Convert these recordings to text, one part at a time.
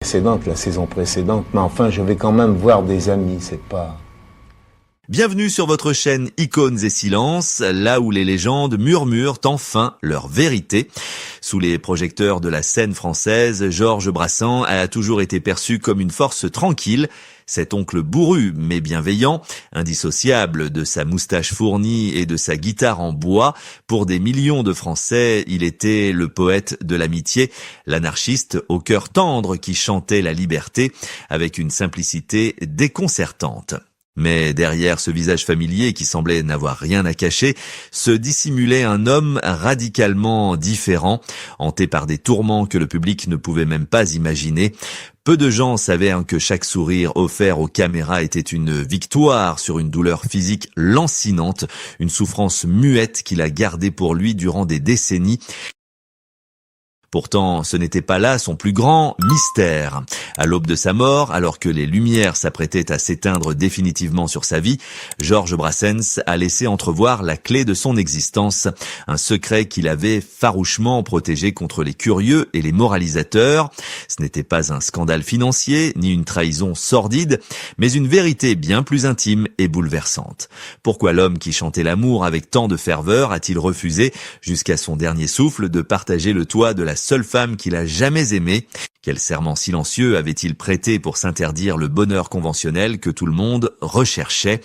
La saison précédente, mais enfin je vais quand même voir des amis, c'est pas... Bienvenue sur votre chaîne Icônes et Silences, là où les légendes murmurent enfin leur vérité. Sous les projecteurs de la scène française, Georges Brassens a toujours été perçu comme une force tranquille, cet oncle bourru mais bienveillant, indissociable de sa moustache fournie et de sa guitare en bois. Pour des millions de Français, il était le poète de l'amitié, l'anarchiste au cœur tendre qui chantait la liberté avec une simplicité déconcertante. Mais derrière ce visage familier qui semblait n'avoir rien à cacher, se dissimulait un homme radicalement différent, hanté par des tourments que le public ne pouvait même pas imaginer. Peu de gens savaient que chaque sourire offert aux caméras était une victoire sur une douleur physique lancinante, une souffrance muette qu'il a gardée pour lui durant des décennies. Pourtant, ce n'était pas là son plus grand mystère. À l'aube de sa mort, alors que les lumières s'apprêtaient à s'éteindre définitivement sur sa vie, Georges Brassens a laissé entrevoir la clé de son existence, un secret qu'il avait farouchement protégé contre les curieux et les moralisateurs. Ce n'était pas un scandale financier, ni une trahison sordide, mais une vérité bien plus intime et bouleversante. Pourquoi l'homme qui chantait l'amour avec tant de ferveur a-t-il refusé, jusqu'à son dernier souffle, de partager le toit de la seule femme qu'il a jamais aimée? Quel serment silencieux avait-il prêté pour s'interdire le bonheur conventionnel que tout le monde recherchait?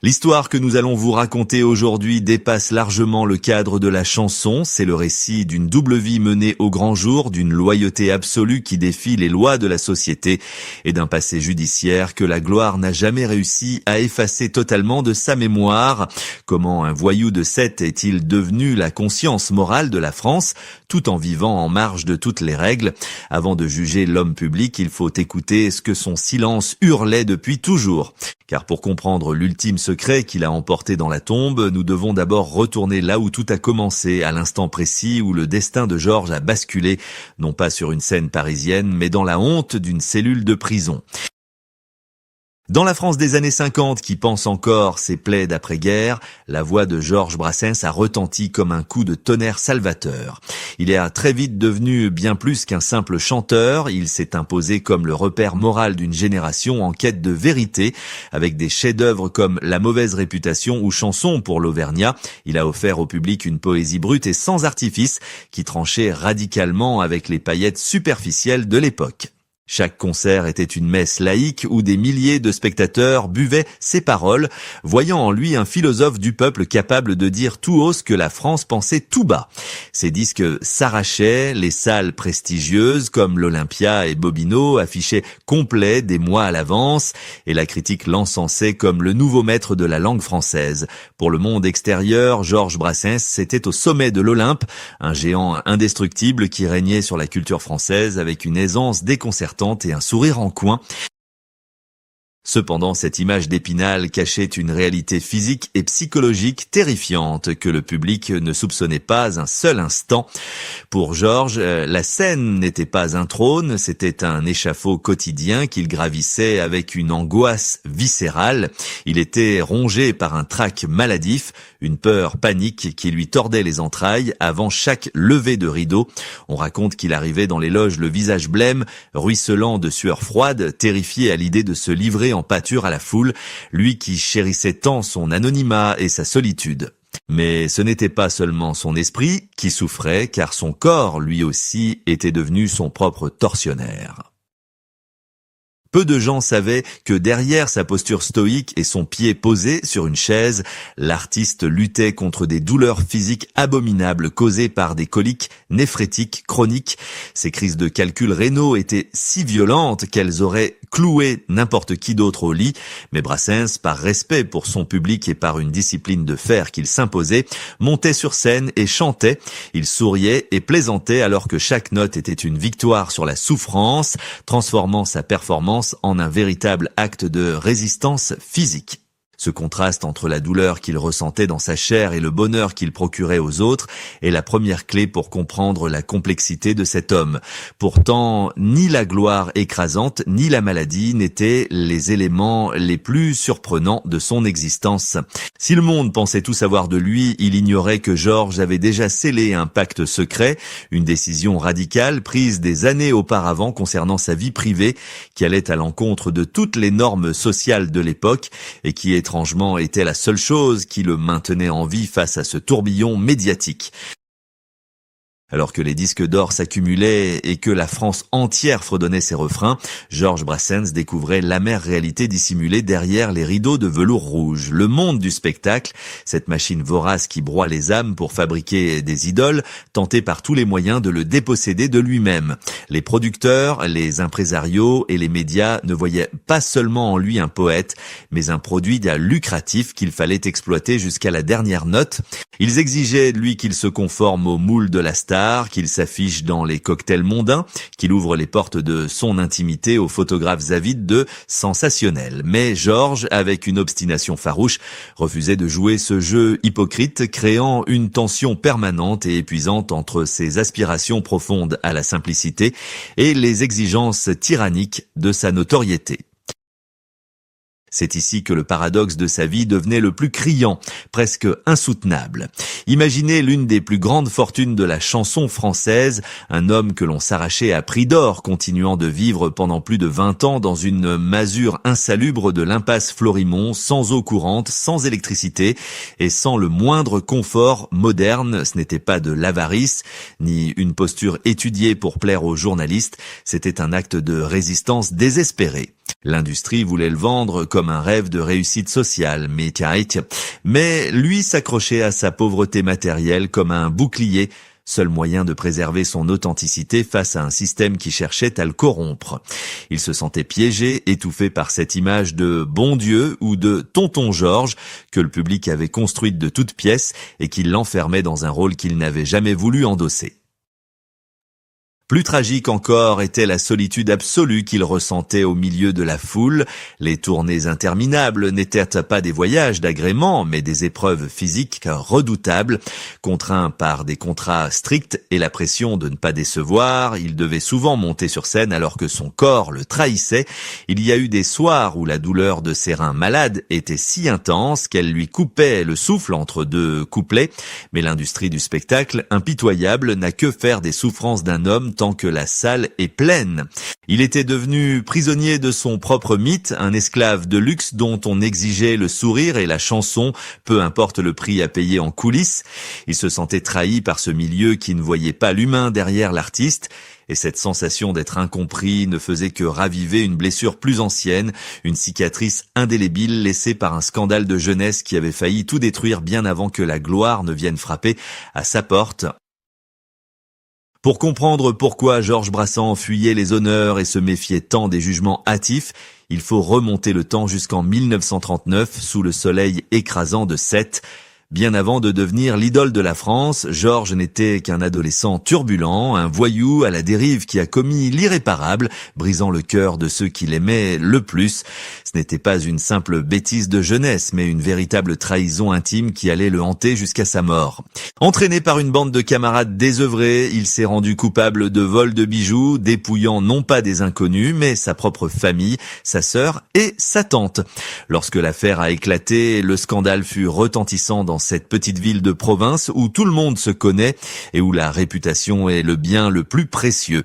L'histoire que nous allons vous raconter aujourd'hui dépasse largement le cadre de la chanson. C'est le récit d'une double vie menée au grand jour, d'une loyauté absolue qui défie les lois de la société et d'un passé judiciaire que la gloire n'a jamais réussi à effacer totalement de sa mémoire. Comment un voyou de Sète est-il devenu la conscience morale de la France, tout en vivant en marge de toutes les règles? Avant de juger l'homme public, il faut écouter ce que son silence hurlait depuis toujours. Car pour comprendre l'ultime secret qu'il a emporté dans la tombe, nous devons d'abord retourner là où tout a commencé, à l'instant précis où le destin de Georges a basculé, non pas sur une scène parisienne, mais dans la honte d'une cellule de prison. Dans la France des années 50, qui pense encore ses plaies d'après-guerre, la voix de Georges Brassens a retenti comme un coup de tonnerre salvateur. Il est très vite devenu bien plus qu'un simple chanteur, il s'est imposé comme le repère moral d'une génération en quête de vérité, avec des chefs-d'œuvre comme La mauvaise réputation ou Chanson pour l'Auvergnat. Il a offert au public une poésie brute et sans artifice, qui tranchait radicalement avec les paillettes superficielles de l'époque. Chaque concert était une messe laïque où des milliers de spectateurs buvaient ses paroles, voyant en lui un philosophe du peuple capable de dire tout haut ce que la France pensait tout bas. Ses disques s'arrachaient, les salles prestigieuses comme l'Olympia et Bobino affichaient complets des mois à l'avance, et la critique l'encensait comme le nouveau maître de la langue française. Pour le monde extérieur, Georges Brassens était au sommet de l'Olympe, un géant indestructible qui régnait sur la culture française avec une aisance déconcertante et un sourire en coin. Cependant, cette image d'Épinal cachait une réalité physique et psychologique terrifiante que le public ne soupçonnait pas un seul instant. Pour Georges, la scène n'était pas un trône, c'était un échafaud quotidien qu'il gravissait avec une angoisse viscérale. Il était rongé par un trac maladif, une peur panique qui lui tordait les entrailles avant chaque levée de rideau. On raconte qu'il arrivait dans les loges le visage blême, ruisselant de sueur froide, terrifié à l'idée de se livrer en pâture à la foule, lui qui chérissait tant son anonymat et sa solitude. Mais ce n'était pas seulement son esprit qui souffrait, car son corps, lui aussi, était devenu son propre tortionnaire. Peu de gens savaient que derrière sa posture stoïque et son pied posé sur une chaise, l'artiste luttait contre des douleurs physiques abominables causées par des coliques néphrétiques chroniques. Ces crises de calculs rénaux étaient si violentes qu'elles auraient cloué n'importe qui d'autre au lit. Mais Brassens, par respect pour son public et par une discipline de fer qu'il s'imposait, montait sur scène et chantait. Il souriait et plaisantait alors que chaque note était une victoire sur la souffrance, transformant sa performance en un véritable acte de résistance physique. Ce contraste entre la douleur qu'il ressentait dans sa chair et le bonheur qu'il procurait aux autres est la première clé pour comprendre la complexité de cet homme. Pourtant, ni la gloire écrasante, ni la maladie n'étaient les éléments les plus surprenants de son existence. Si le monde pensait tout savoir de lui, il ignorait que Georges avait déjà scellé un pacte secret, une décision radicale prise des années auparavant concernant sa vie privée, qui allait à l'encontre de toutes les normes sociales de l'époque et qui étrangement était la seule chose qui le maintenait en vie face à ce tourbillon médiatique. Alors que les disques d'or s'accumulaient et que la France entière fredonnait ses refrains, Georges Brassens découvrait l'amère réalité dissimulée derrière les rideaux de velours rouge. Le monde du spectacle, cette machine vorace qui broie les âmes pour fabriquer des idoles, tentait par tous les moyens de le déposséder de lui-même. Les producteurs, les impresarios et les médias ne voyaient pas seulement en lui un poète, mais un produit lucratif qu'il fallait exploiter jusqu'à la dernière note. Ils exigeaient de lui qu'il se conforme au moule de la star, qu'il s'affiche dans les cocktails mondains, qu'il ouvre les portes de son intimité aux photographes avides de sensationnel. Mais Georges, avec une obstination farouche, refusait de jouer ce jeu hypocrite, créant une tension permanente et épuisante entre ses aspirations profondes à la simplicité et les exigences tyranniques de sa notoriété. C'est ici que le paradoxe de sa vie devenait le plus criant, presque insoutenable. Imaginez l'une des plus grandes fortunes de la chanson française, un homme que l'on s'arrachait à prix d'or, continuant de vivre pendant plus de 20 ans dans une masure insalubre de l'impasse Florimond, sans eau courante, sans électricité et sans le moindre confort moderne. Ce n'était pas de l'avarice, ni une posture étudiée pour plaire aux journalistes, c'était un acte de résistance désespérée. L'industrie voulait le vendre comme un rêve de réussite sociale, mais lui s'accrochait à sa pauvreté matérielle comme à un bouclier, seul moyen de préserver son authenticité face à un système qui cherchait à le corrompre. Il se sentait piégé, étouffé par cette image de bon Dieu ou de tonton Georges que le public avait construite de toutes pièces et qui l'enfermait dans un rôle qu'il n'avait jamais voulu endosser. Plus tragique encore était la solitude absolue qu'il ressentait au milieu de la foule. Les tournées interminables n'étaient pas des voyages d'agrément, mais des épreuves physiques redoutables. Contraint par des contrats stricts et la pression de ne pas décevoir, il devait souvent monter sur scène alors que son corps le trahissait. Il y a eu des soirs où la douleur de ses reins malades était si intense qu'elle lui coupait le souffle entre deux couplets. Mais l'industrie du spectacle, impitoyable, n'a que faire des souffrances d'un homme tant que la salle est pleine. Il était devenu prisonnier de son propre mythe, un esclave de luxe dont on exigeait le sourire et la chanson, peu importe le prix à payer en coulisses. Il se sentait trahi par ce milieu qui ne voyait pas l'humain derrière l'artiste, et cette sensation d'être incompris ne faisait que raviver une blessure plus ancienne, une cicatrice indélébile laissée par un scandale de jeunesse qui avait failli tout détruire bien avant que la gloire ne vienne frapper à sa porte. Pour comprendre pourquoi Georges Brassens fuyait les honneurs et se méfiait tant des jugements hâtifs, il faut remonter le temps jusqu'en 1939 sous le soleil écrasant de Sète. Bien avant de devenir l'idole de la France, Georges n'était qu'un adolescent turbulent, un voyou à la dérive qui a commis l'irréparable, brisant le cœur de ceux qui l'aimaient le plus. Ce n'était pas une simple bêtise de jeunesse, mais une véritable trahison intime qui allait le hanter jusqu'à sa mort. Entraîné par une bande de camarades désœuvrés, il s'est rendu coupable de vol de bijoux, dépouillant non pas des inconnus, mais sa propre famille, sa sœur et sa tante. Lorsque l'affaire a éclaté, le scandale fut retentissant dans cette petite ville de province où tout le monde se connaît et où la réputation est le bien le plus précieux.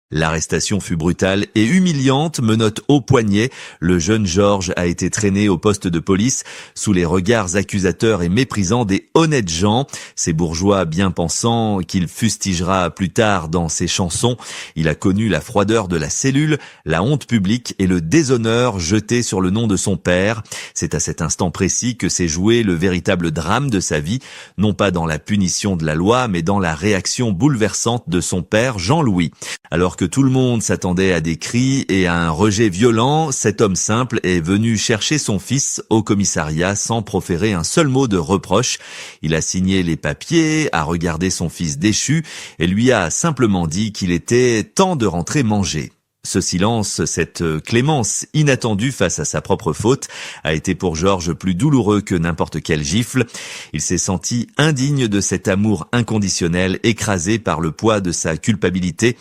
L'arrestation fut brutale et humiliante, menottes au poignet. Le jeune Georges a été traîné au poste de police sous les regards accusateurs et méprisants des honnêtes gens, ces bourgeois bien pensants qu'il fustigera plus tard dans ses chansons. Il a connu la froideur de la cellule, la honte publique et le déshonneur jeté sur le nom de son père. C'est à cet instant précis que s'est joué le véritable drame de sa vie, non pas dans la punition de la loi, mais dans la réaction bouleversante de son père Jean-Louis. Alors que tout le monde s'attendait à des cris et à un rejet violent, cet homme simple est venu chercher son fils au commissariat sans proférer un seul mot de reproche. Il a signé les papiers, a regardé son fils déchu et lui a simplement dit qu'il était temps de rentrer manger. Ce silence, cette clémence inattendue face à sa propre faute, a été pour Georges plus douloureux que n'importe quelle gifle. Il s'est senti indigne de cet amour inconditionnel, écrasé par le poids de sa culpabilité.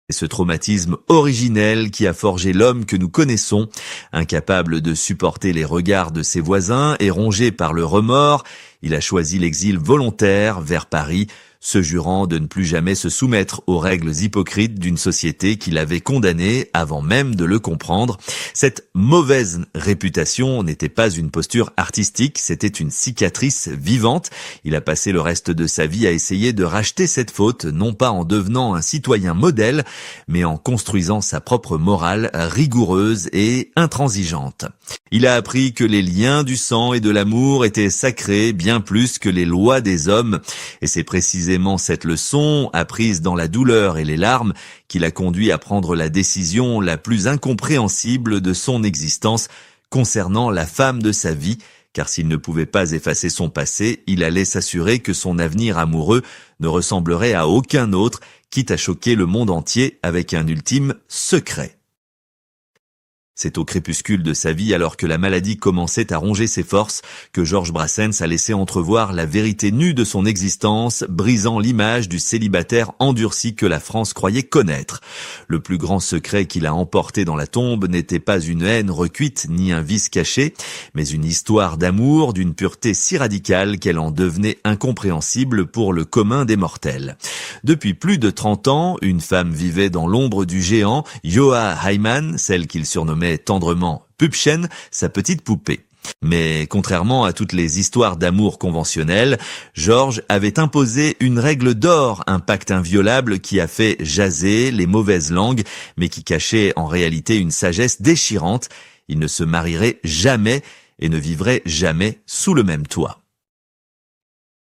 C'est ce traumatisme originel qui a forgé l'homme que nous connaissons, incapable de supporter les regards de ses voisins et rongé par le remords. Il a choisi l'exil volontaire vers Paris, se jurant de ne plus jamais se soumettre aux règles hypocrites d'une société qui l'avait condamné avant même de le comprendre. Cette mauvaise réputation n'était pas une posture artistique, c'était une cicatrice vivante. Il a passé le reste de sa vie à essayer de racheter cette faute, non pas en devenant un citoyen modèle, mais en construisant sa propre morale rigoureuse et intransigeante. Il a appris que les liens du sang et de l'amour étaient sacrés bien plus que les lois des hommes, et c'est précisément cette leçon, apprise dans la douleur et les larmes, qui l'a conduit à prendre la décision la plus incompréhensible de son existence concernant la femme de sa vie, car s'il ne pouvait pas effacer son passé, il allait s'assurer que son avenir amoureux ne ressemblerait à aucun autre, quitte à choquer le monde entier avec un ultime secret. C'est au crépuscule de sa vie, alors que la maladie commençait à ronger ses forces, que Georges Brassens a laissé entrevoir la vérité nue de son existence, brisant l'image du célibataire endurci que la France croyait connaître. Le plus grand secret qu'il a emporté dans la tombe n'était pas une haine recuite ni un vice caché, mais une histoire d'amour d'une pureté si radicale qu'elle en devenait incompréhensible pour le commun des mortels. Depuis plus de 30 ans, une femme vivait dans l'ombre du géant, Joa Heimann, celle qu'il surnommait tendrement Püppchen, sa petite poupée. Mais contrairement à toutes les histoires d'amour conventionnelles, Georges avait imposé une règle d'or, un pacte inviolable qui a fait jaser les mauvaises langues, mais qui cachait en réalité une sagesse déchirante. Il ne se marierait jamais et ne vivrait jamais sous le même toit.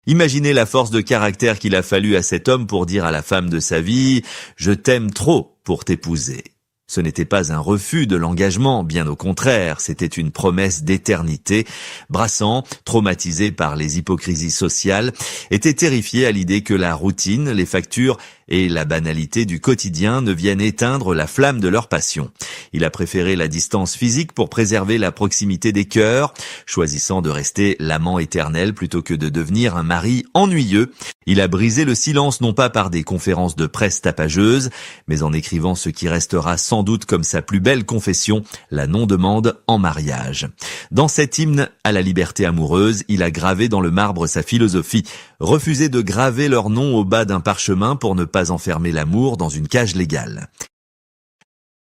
Imaginez la force de caractère qu'il a fallu à cet homme pour dire à la femme de sa vie « Je t'aime trop pour t'épouser ». Ce n'était pas un refus de l'engagement, bien au contraire, c'était une promesse d'éternité. Brassens, traumatisé par les hypocrisies sociales, était terrifié à l'idée que la routine, les factures et la banalité du quotidien ne viennent éteindre la flamme de leur passion. Il a préféré la distance physique pour préserver la proximité des cœurs, choisissant de rester l'amant éternel plutôt que de devenir un mari ennuyeux. Il a brisé le silence non pas par des conférences de presse tapageuses, mais en écrivant ce qui restera sans doute comme sa plus belle confession, la non-demande en mariage. Dans cet hymne à la liberté amoureuse, il a gravé dans le marbre sa philosophie, refuser de graver leur nom au bas d'un parchemin pour ne pas enfermer l'amour dans une cage légale.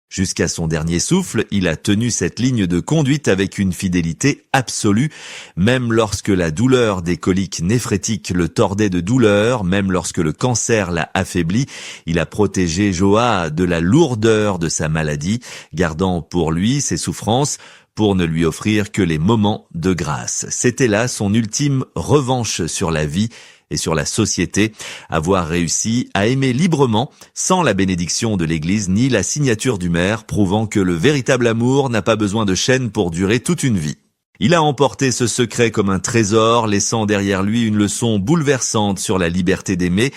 Jusqu'à son dernier souffle, il a tenu cette ligne de conduite avec une fidélité absolue, même lorsque la douleur des coliques néphrétiques le tordait de douleur, même lorsque le cancer l'a affaibli, il a protégé Joa de la lourdeur de sa maladie, gardant pour lui ses souffrances, pour ne lui offrir que les moments de grâce. C'était là son ultime revanche sur la vie et sur la société, avoir réussi à aimer librement, sans la bénédiction de l'Église ni la signature du maire, prouvant que le véritable amour n'a pas besoin de chaînes pour durer toute une vie. Il a emporté ce secret comme un trésor, laissant derrière lui une leçon bouleversante sur la liberté d'aimer.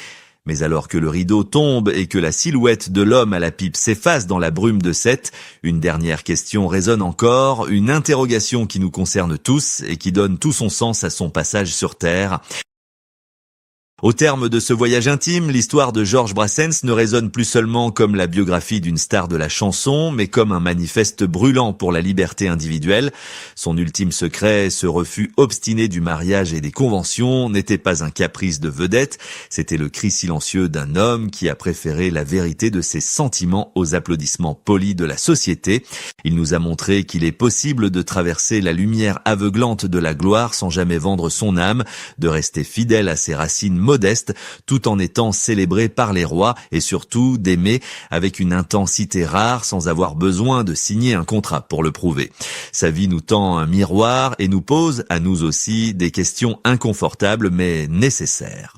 Mais alors que le rideau tombe et que la silhouette de l'homme à la pipe s'efface dans la brume de Sète, une dernière question résonne encore, une interrogation qui nous concerne tous et qui donne tout son sens à son passage sur Terre. Au terme de ce voyage intime, l'histoire de Georges Brassens ne résonne plus seulement comme la biographie d'une star de la chanson, mais comme un manifeste brûlant pour la liberté individuelle. Son ultime secret, ce refus obstiné du mariage et des conventions, n'était pas un caprice de vedette, c'était le cri silencieux d'un homme qui a préféré la vérité de ses sentiments aux applaudissements polis de la société. Il nous a montré qu'il est possible de traverser la lumière aveuglante de la gloire sans jamais vendre son âme, de rester fidèle à ses racines modeste, tout en étant célébré par les rois et surtout d'aimer avec une intensité rare sans avoir besoin de signer un contrat pour le prouver. Sa vie nous tend un miroir et nous pose à nous aussi des questions inconfortables mais nécessaires.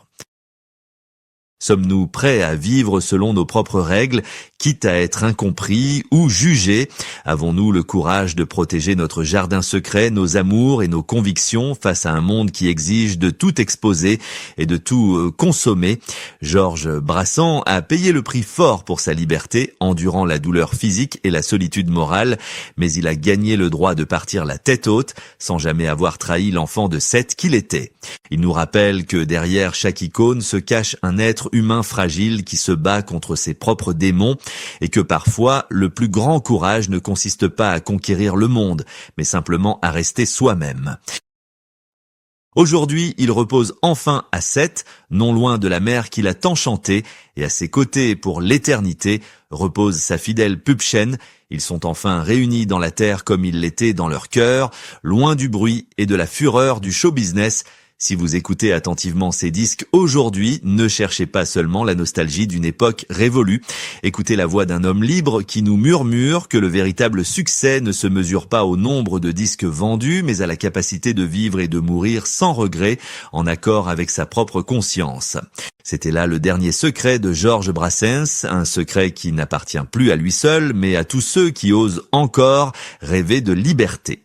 Sommes-nous prêts à vivre selon nos propres règles, quitte à être incompris ou jugés? Avons-nous le courage de protéger notre jardin secret, nos amours et nos convictions face à un monde qui exige de tout exposer et de tout consommer? Georges Brassens a payé le prix fort pour sa liberté, endurant la douleur physique et la solitude morale, mais il a gagné le droit de partir la tête haute, sans jamais avoir trahi l'enfant de 7 qu'il était. Il nous rappelle que derrière chaque icône se cache un être humain fragile qui se bat contre ses propres démons et que parfois le plus grand courage ne consiste pas à conquérir le monde, mais simplement à rester soi-même. Aujourd'hui, il repose enfin à Sète, non loin de la mer qu'il a tant chantée, et à ses côtés pour l'éternité repose sa fidèle Püppchen. Ils sont enfin réunis dans la terre comme ils l'étaient dans leur cœur, loin du bruit et de la fureur du show business. Si vous écoutez attentivement ces disques aujourd'hui, ne cherchez pas seulement la nostalgie d'une époque révolue. Écoutez la voix d'un homme libre qui nous murmure que le véritable succès ne se mesure pas au nombre de disques vendus, mais à la capacité de vivre et de mourir sans regret, en accord avec sa propre conscience. C'était là le dernier secret de Georges Brassens, un secret qui n'appartient plus à lui seul, mais à tous ceux qui osent encore rêver de liberté.